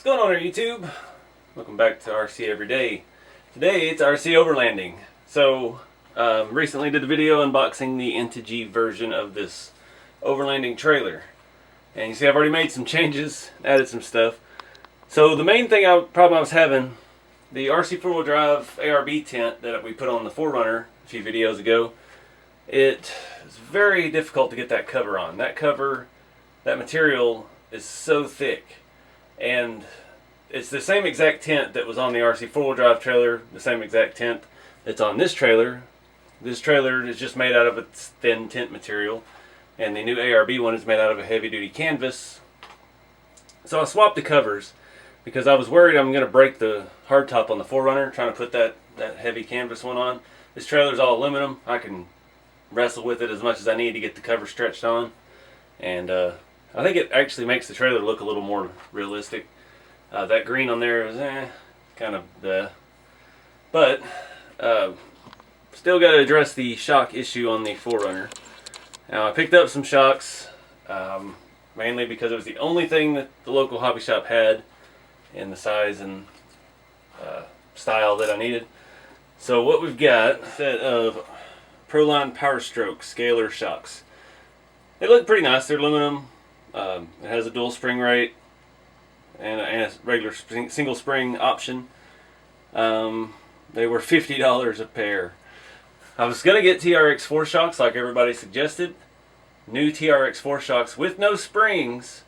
What's going on YouTube? Welcome back to RC Everyday. Today it's RC Overlanding. So recently did a video unboxing the NTG version of this Overlanding trailer. And you see I've already made some changes, added some stuff. So the main problem I was having, the RC4 drive ARB tent that we put on the 4Runner a few videos ago, it is very difficult to get that cover on. That material is so thick. And it's the same exact tent that was on the RC4 drive trailer, the same exact tent that's on this trailer. This trailer is just made out of a thin tent material, and the new ARB one is made out of a heavy duty canvas. So I swapped the covers because I was worried I'm going to break the hardtop on the 4Runner trying to put that heavy canvas one on. This trailer is all aluminum. I can wrestle with it as much as I need to get the cover stretched on, and I think it actually makes the trailer look a little more realistic. That green on there is kind of but still got to address the shock issue on the 4Runner. Now I picked up some shocks, mainly because it was the only thing that the local hobby shop had in the size and style that I needed. So what we've got, a set of Proline Power Stroke scalar shocks. They look pretty nice. They're aluminum. It has a dual spring rate and a regular single spring option. They were $50 a pair. I was going to get TRX4 shocks like everybody suggested. New TRX4 shocks with no springs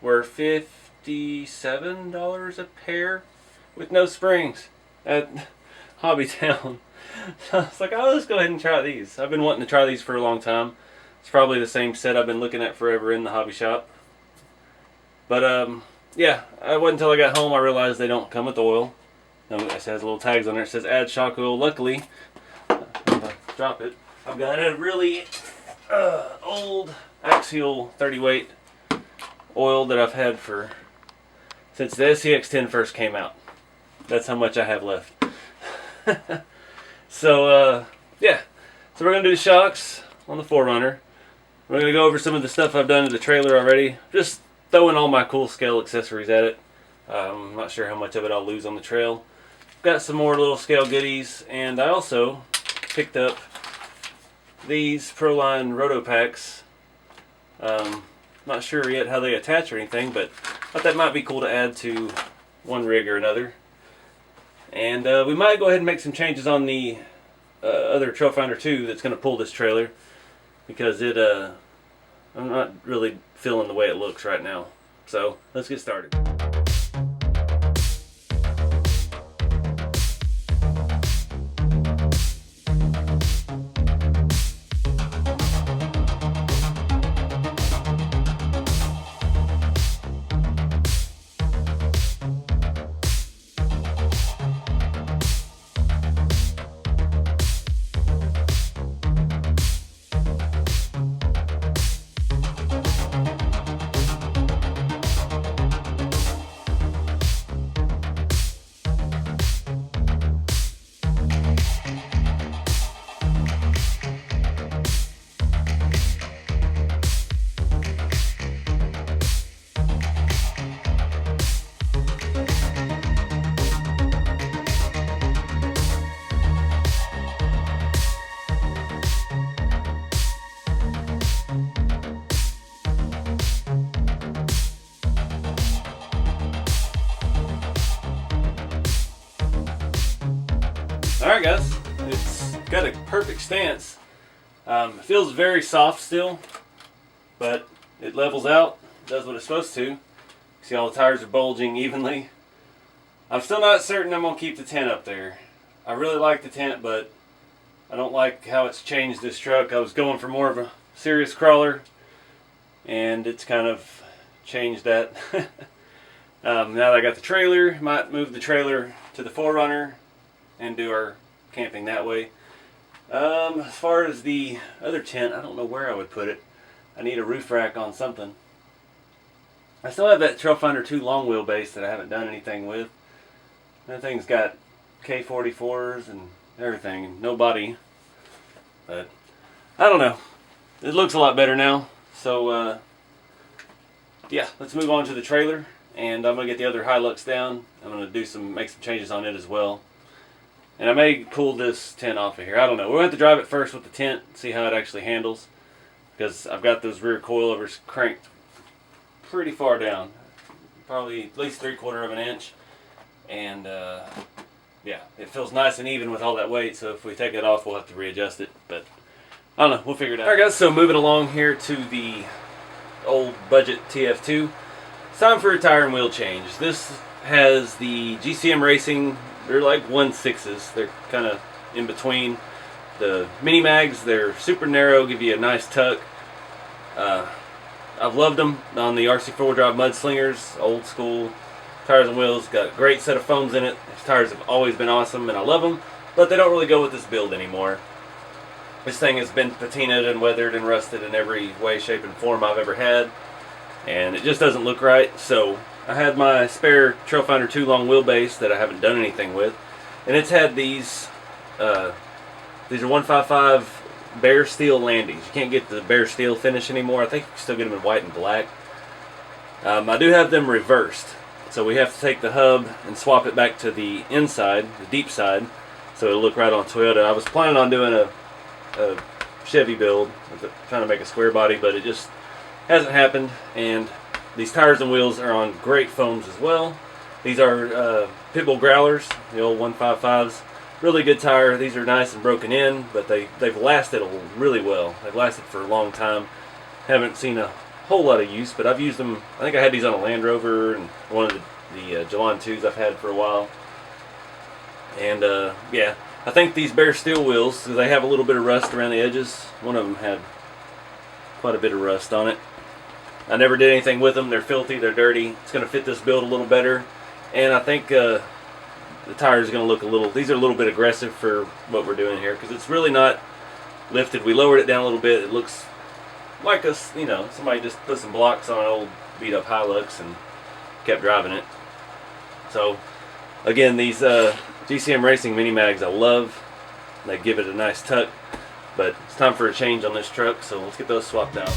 were $57 a pair with no springs at Hobby Town. So I was like, oh, let's go ahead and try these. I've been wanting to try these for a long time. It's probably the same set I've been looking at forever in the hobby shop. But yeah, it wasn't until I got home I realized they don't come with oil. It has little tags on there. It says add shock oil. Luckily, if I drop it, I've got a really old axial 30 weight oil that I've had since the SCX10 first came out. That's how much I have left. So yeah, so we're gonna do the shocks on the 4Runner. We're going to go over some of the stuff I've done to the trailer already. Just throwing all my cool scale accessories at it. I'm not sure how much of it I'll lose on the trail. Got some more little scale goodies, and I also picked up these Proline Roto Packs. Not sure yet how they attach or anything, but I thought that might be cool to add to one rig or another. And we might go ahead and make some changes on the other Trail Finder 2 that's going to pull this trailer, because I'm not really feeling the way it looks right now. So let's get started. Alright guys, it's got a perfect stance. It feels very soft still, but it levels out, does what it's supposed to. See, all the tires are bulging evenly. I'm still not certain I'm going to keep the tent up there. I really like the tent, but I don't like how it's changed this truck. I was going for more of a serious crawler, and it's kind of changed that. Now that I got the trailer, might move the trailer to the 4Runner and do our camping that way. As far as the other tent, I don't know where I would put it. I need a roof rack on something. I still have that Trail Finder 2 long wheelbase that I haven't done anything with. That thing's got K44s and everything, no body. But I don't know. It looks a lot better now. So yeah, let's move on to the trailer and I'm gonna get the other Hilux down. I'm gonna make some changes on it as well. And I may pull this tent off of here. I don't know. We'll have to drive it first with the tent, see how it actually handles. Because I've got those rear coilovers cranked pretty far down. Probably at least 3/4 of an inch. And yeah, it feels nice and even with all that weight. So if we take it off, we'll have to readjust it. But I don't know. We'll figure it out. Alright guys, so moving along here to the old budget TF2. It's time for a tire and wheel change. This has the GCM Racing. They're like 1/6s. They're kind of in between. The mini mags, they're super narrow, give you a nice tuck. I've loved them on the RC4wd mudslingers, old school tires and wheels. Got a great set of foams in it. These tires have always been awesome and I love them, but they don't really go with this build anymore. This thing has been patinaed and weathered and rusted in every way, shape, and form I've ever had, and it just doesn't look right. So I had my spare Trailfinder 2 long wheelbase that I haven't done anything with, and it's had these are 155 bare steel landings. You can't get the bare steel finish anymore. I think you can still get them in white and black. I do have them reversed, so we have to take the hub and swap it back to the inside, the deep side, so it'll look right on Toyota. I was planning on doing a Chevy build, trying to make a square body, but it just hasn't happened. And these tires and wheels are on great foams as well. These are Pitbull Growlers, the old 155s. Really good tire. These are nice and broken in, but they've lasted really well. They've lasted for a long time. Haven't seen a whole lot of use, but I've used them. I think I had these on a Land Rover and one of the Jalon 2s I've had for a while. And yeah, I think these bare steel wheels, they have a little bit of rust around the edges. One of them had quite a bit of rust on it. I never did anything with them. They're filthy, they're dirty. It's going to fit this build a little better. And I think the tire is going to look these are a little bit aggressive for what we're doing here, because it's really not lifted. We lowered it down a little bit. It looks like somebody just put some blocks on an old beat up Hilux and kept driving it. So again, these GCM Racing mini mags I love. They give it a nice tuck, but it's time for a change on this truck, so let's get those swapped out.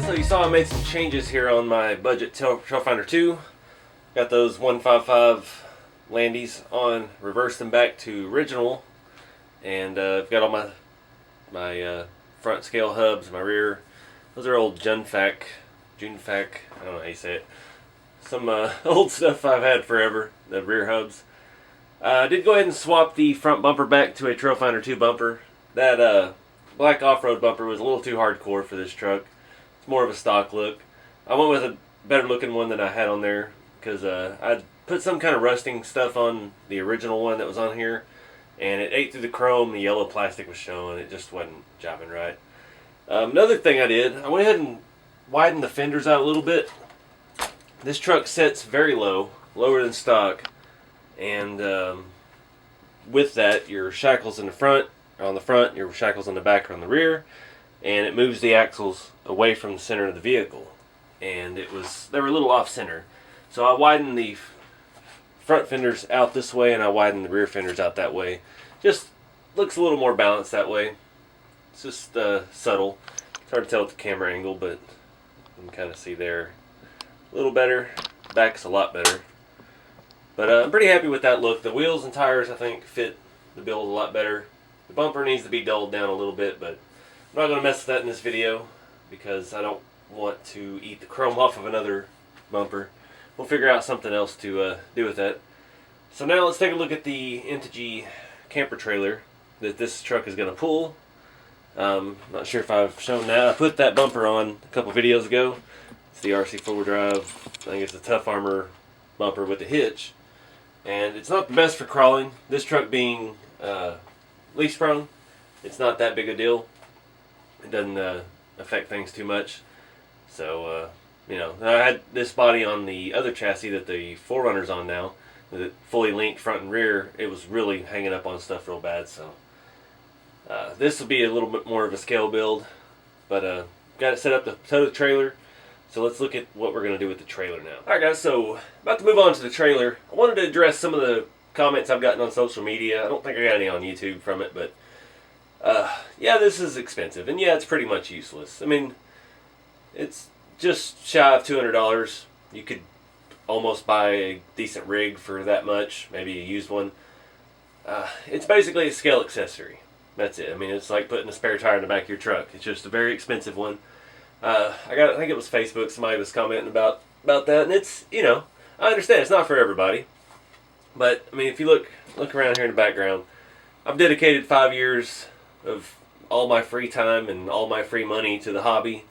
So you saw I made some changes here on my budget Trailfinder 2. Got those 155 landies on, reversed them back to original, and I've got all my front scale hubs, my rear. Those are old Junfac, I don't know how you say it. Some old stuff I've had forever, the rear hubs. I did go ahead and swap the front bumper back to a Trailfinder 2 bumper. That black off-road bumper was a little too hardcore for this truck. It's more of a stock look. I went with a better looking one than I had on there, because I put some kind of rusting stuff on the original one that was on here, and it ate through the chrome. The yellow plastic was showing. It just wasn't jiving right. Another thing I did, I went ahead and widened the fenders out a little bit. This truck sets very low, lower than stock, and with that, your shackles in the front are on the front, your shackles on the back are on the rear, and it moves the axles away from the center of the vehicle. And they were a little off center, so I widened the front fenders out this way, and I widened the rear fenders out that way. Just looks a little more balanced that way. It's just subtle. It's hard to tell with the camera angle, but you can kind of see there a little better. Back's a lot better, but I'm pretty happy with that look. The wheels and tires, I think, fit the build a lot better. The bumper needs to be dulled down a little bit, but I'm not going to mess with that in this video, because I don't want to eat the chrome off of another bumper. We'll figure out something else to do with that. So now let's take a look at the Integy camper trailer that this truck is going to pull. Not sure if I've shown that. I put that bumper on a couple videos ago. It's the RC4wd. I think it's a Tough Armor bumper with a hitch. And it's not the best for crawling. This truck being lease prone, it's not that big a deal. It doesn't affect things too much. So, you know, I had this body on the other chassis that the 4Runner's on now, with it fully linked front and rear. It was really hanging up on stuff real bad, so this will be a little bit more of a scale build, but got it set up to tow the trailer. So let's look at what we're going to do with the trailer now. Alright guys, so about to move on to the trailer. I wanted to address some of the comments I've gotten on social media. I don't think I got any on YouTube from it, but yeah, this is expensive, and yeah, it's pretty much useless. I mean, it's just shy of $200. You could almost buy a decent rig for that much, maybe a used one. It's basically a scale accessory. That's it. I mean, it's like putting a spare tire in the back of your truck. It's just a very expensive one. I think it was Facebook, somebody was commenting about that, and it's, you know, I understand it's not for everybody. But, I mean, if you look around here in the background, I've dedicated 5 years of all my free time and all my free money to the hobby.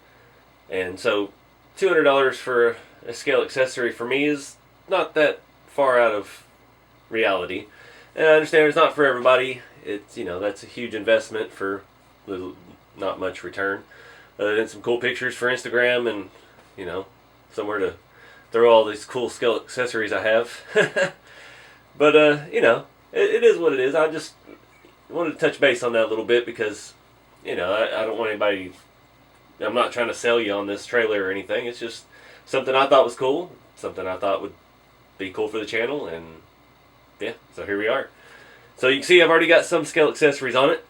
And so, $200 for a scale accessory for me is not that far out of reality. And I understand it's not for everybody. It's, you know, that's a huge investment for little, not much return. Other than some cool pictures for Instagram and, you know, somewhere to throw all these cool scale accessories I have. But, you know, it is what it is. I just wanted to touch base on that a little bit because, you know, I don't want anybody, I'm not trying to sell you on this trailer or anything. It's just something I thought was cool, something I thought would be cool for the channel, and yeah, so here we are. So you can see I've already got some scale accessories on it.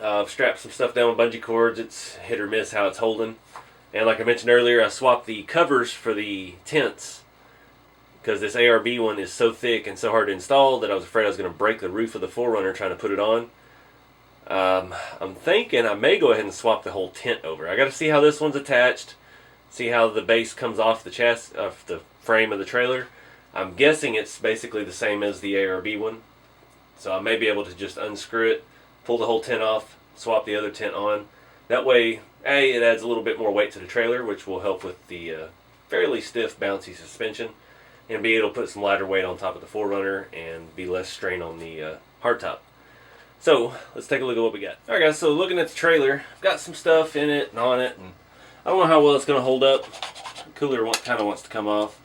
I've strapped some stuff down with bungee cords. It's hit or miss how it's holding. And like I mentioned earlier, I swapped the covers for the tents because this ARB one is so thick and so hard to install that I was afraid I was going to break the roof of the 4Runner trying to put it on. I'm thinking I may go ahead and swap the whole tent over. I got to see how this one's attached, see how the base comes off the chassis, off the frame of the trailer. I'm guessing it's basically the same as the ARB one. So I may be able to just unscrew it, pull the whole tent off, swap the other tent on. That way, A, it adds a little bit more weight to the trailer, which will help with the fairly stiff, bouncy suspension. And B, it'll put some lighter weight on top of the 4Runner and be less strain on the hardtop. So, let's take a look at what we got. Alright guys, so looking at the trailer, I've got some stuff in it and on it, and I don't know how well it's going to hold up. The cooler kind of wants to come off.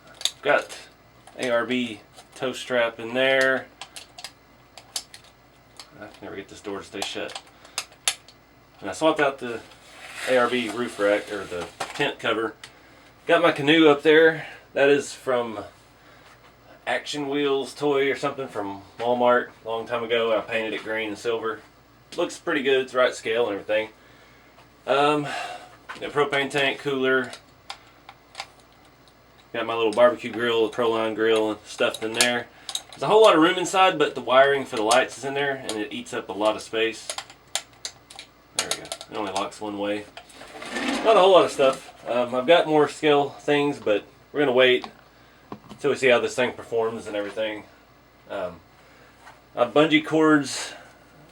I've got ARB tow strap in there. I can never get this door to stay shut. And I swapped out the ARB roof rack, or the tent cover. Got my canoe up there. That is from Action Wheels toy or something from Walmart a long time ago. I painted it green and silver. Looks pretty good. It's the right scale and everything. Got propane tank, cooler. Got my little barbecue grill, the Proline grill stuffed in there. There's a whole lot of room inside, but the wiring for the lights is in there, and it eats up a lot of space. There we go. It only locks one way. Not a whole lot of stuff. I've got more scale things, but we're going to wait until we see how this thing performs and everything. Bungee cords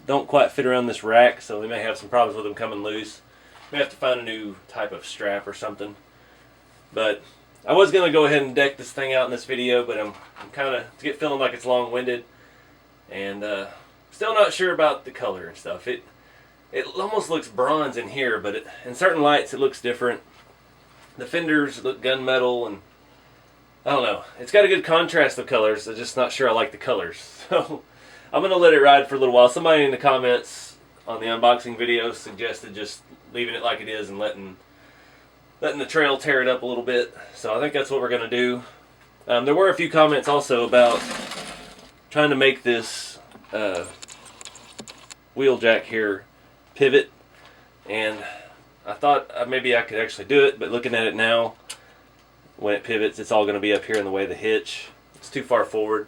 don't quite fit around this rack, so we may have some problems with them coming loose. May have to find a new type of strap or something. But I was going to go ahead and deck this thing out in this video, but I'm kind of feeling like it's long-winded. And still not sure about the color and stuff. It almost looks bronze in here, but in certain lights it looks different. The fenders look gunmetal, and I don't know. It's got a good contrast of colors. I'm just not sure I like the colors. So I'm going to let it ride for a little while. Somebody in the comments on the unboxing video suggested just leaving it like it is and letting the trail tear it up a little bit. So I think that's what we're going to do. There were a few comments also about trying to make this wheel jack here pivot, and I thought maybe I could actually do it, but looking at it now, when it pivots, it's all going to be up here in the way of the hitch. It's too far forward.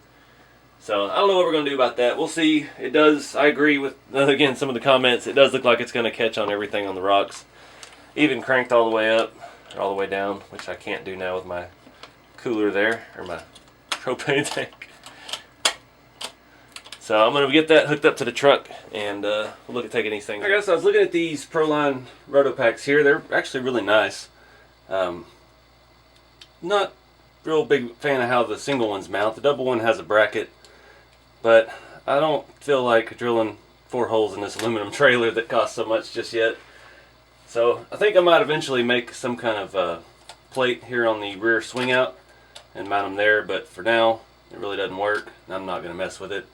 So I don't know what we're going to do about that. We'll see. It does, I agree with, again, some of the comments. It does look like it's going to catch on everything on the rocks. Even cranked all the way up, or all the way down, which I can't do now with my cooler there, or my propane tank. So I'm going to get that hooked up to the truck, and we'll look at taking these things. Alright guys, so I was looking at these Proline roto packs here. They're actually really nice. Not real big fan of how the single ones mount. The double one has a bracket, but I don't feel like drilling 4 holes in this aluminum trailer that costs so much just yet. So I think I might eventually make some kind of plate here on the rear swing out and mount them there, but for now it really doesn't work. I'm not going to mess with it.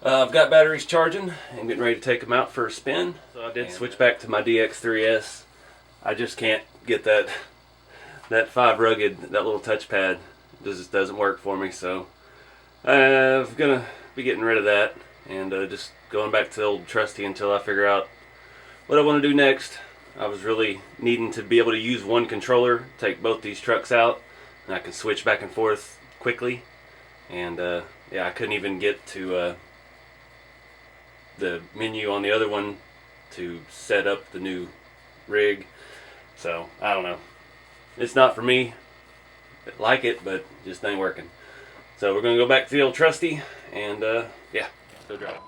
I've got batteries charging and getting ready to take them out for a spin. So I did switch back to my DX3S. I just can't get that 5 rugged, that little touchpad. It just doesn't work for me, so I'm going to be getting rid of that and just going back to the old trusty until I figure out what I want to do next. I was really needing to be able to use one controller, take both these trucks out, and I can switch back and forth quickly. And yeah, I couldn't even get to the menu on the other one to set up the new rig. So I don't know. It's not for me. I like it, but just ain't working. So we're gonna go back to the old trusty and yeah, go drive.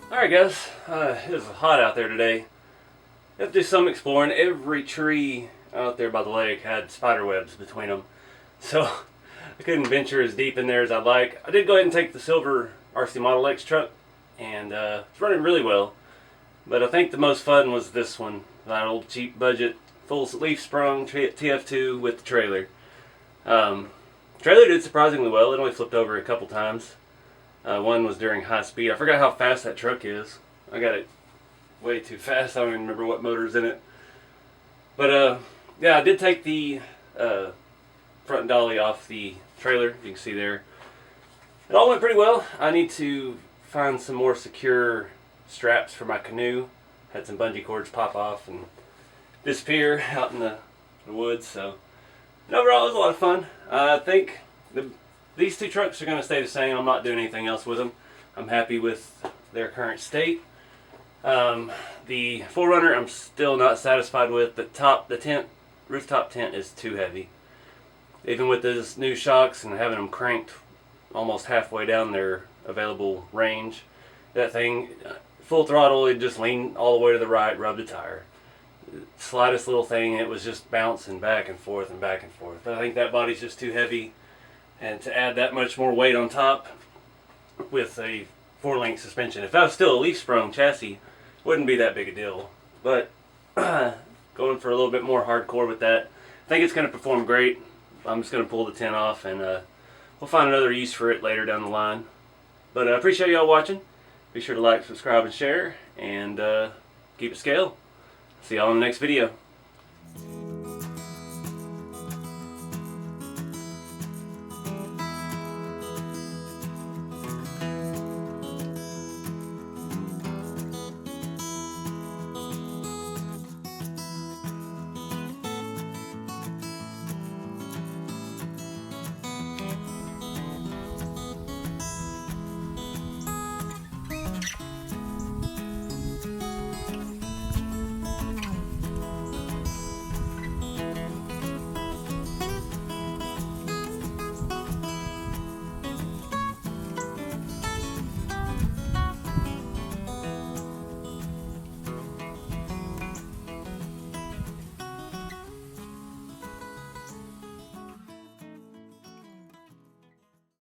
Alright guys, it was hot out there today. I have to do some exploring. Every tree out there by the lake had spider webs between them. So I couldn't venture as deep in there as I'd like. I did go ahead and take the silver RC Model X truck, and it's running really well. But I think the most fun was this one, that old cheap budget full leaf sprung TF2 with the trailer. Trailer did surprisingly well. It only flipped over a couple times. One was during high speed. I forgot how fast that truck is. I got it way too fast. I don't even remember what motor's in it. But yeah, I did take the front dolly off the trailer. You can see there. It all went pretty well. I need to find some more secure straps for my canoe. Had some bungee cords pop off and disappear out in the woods. So overall, it was a lot of fun. I think these two trucks are going to stay the same. I'm not doing anything else with them. I'm happy with their current state. The 4Runner I'm still not satisfied with. The rooftop tent is too heavy. Even with those new shocks and having them cranked almost halfway down their available range, that thing, full throttle, it just leaned all the way to the right, rubbed a tire. Slightest little thing, it was just bouncing back and forth and back and forth. But I think that body's just too heavy, and to add that much more weight on top with a 4-link suspension, if I was still a leaf sprung chassis, wouldn't be that big a deal. But going for a little bit more hardcore with that, I think it's going to perform great. I'm just going to pull the tent off, and we'll find another use for it later down the line. But I appreciate y'all watching. Be sure to like, subscribe, and share, and keep it scale. See y'all in the next video.